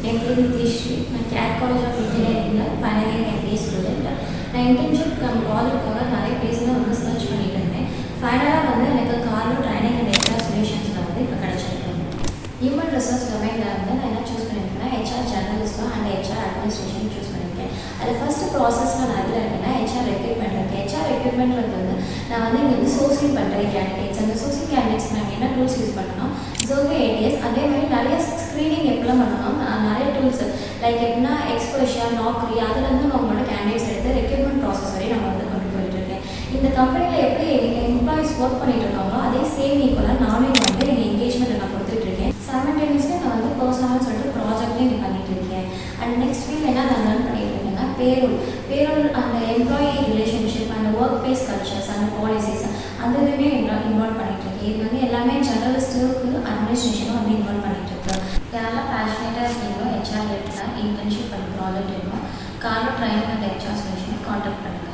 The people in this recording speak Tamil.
என் பேர் நிதிஷ்ரீ. நான் கேட் காலேஜ் ஆஃப் இன்ஜினியரிங்கில் ஃபைனல் இயர் எம்பிஏ ஸ்டூடெண்ட். நான் இன்டர்ன்ஷிப் ப்ராஜெக்ட்காக நிறைய பிளேஸில் வந்து சர்ச் பண்ணிட்டு இருந்தேன். ஃபைனலாக வந்து எனக்கு கார்லோ ட்ரைனிங் அண்ட் ஹெச்ஆர் சொல்யூஷன்ஸில் வந்து இப்போ கிடச்சிருக்கு. ஹியூமன் ரிசோர்ஸ் டொமைனில் வந்து நான் என்ன சூஸ் பண்ணியிருக்கேன்னா ஹெச்ஆர் ஜெர்னலிஸ்ட்டும் அண்ட் ஹெச்ஆர் அட்மினிஸ்ட்ரேஷன் சூஸ் பண்ணியிருக்கேன். அதில் ஃபஸ்ட்டு ப்ராசஸில் நான் அதில் இருக்கேன்னா ஹெச்ஆர் ரெக்ரூட்மெண்ட் இருக்குது. ஹெச்ஆர் ரெக்ரூட்மெண்ட்டில் வந்து நான் வந்து இங்கே வந்து சோர்சிங் பண்ணுறேன் கேண்டிடேட்ஸ். அந்த சோர்சிங் கேண்டிடேட்ஸ் நாங்கள் என்ன டூல்ஸ் யூஸ் பண்ணணும், ஜோகே ஏடிஎஸ். அதே மாதிரி நிறைய ஸ்க்ரீனிங் எப்படிலாம் பண்ணணும், நிறைய டூல்ஸ் லைக் எப்படின்னா எக்ஸ்போஷர், நாக்ரி, அதுலேருந்து நம்மளோட கேண்டிடேட்ஸ் எடுத்து ரெக்ரூட்மெண்ட் ப்ராசஸ் வரையும் நம்ம வந்து கொண்டு போயிட்டு இருக்கேன். இந்த கம்பெனியில் எப்படி எம்ப்ளாயிஸ் ஒர்க் பண்ணிட்டு இருக்காங்களோ அதே சேம் ஈக்குவலாக நானும் வந்து எங்கள் என்கேஜ்மெண்ட் நான் கொடுத்துட்ருக்கேன். சைமல்டேனியஸாக நான் வந்து பர்சனல்னு சொல்லிட்டு ப்ராஜெக்ட்லேயும் இங்கே பண்ணிட்டு இருக்கேன். அண்ட் நெக்ஸ்ட் ஃபீல்ட் என்ன நான் லேர்ன் பண்ணிட்டு இருக்கேன்னா பேரோல் அந்த employee relationship and work place cultures and policies அந்த இதுவுமே இன்வால்வ் பண்ணிட்டு இருக்கேன். இது வந்து எல்லாமே ஜெர்னலிஸ்ட்டுக்கு அட்மினிஸ்ட்ரேஷனும் வந்து இன்வால்வ் பண்ணிட்டு இருக்கேன். யாரெல்லாம் பேஷனேட்டாக இருக்கீங்களோ ஹெச்ஆர் ரிலேட்டடாக இன்டர்ன்ஷிப் அண்ட் ப்ராஜெக்ட் வேணும், கார்லோ ட்ரைனிங் அண்ட் ஹெச்ஆர் சொல்யூஷனை கான்டாக்ட் பண்ணுங்கள்.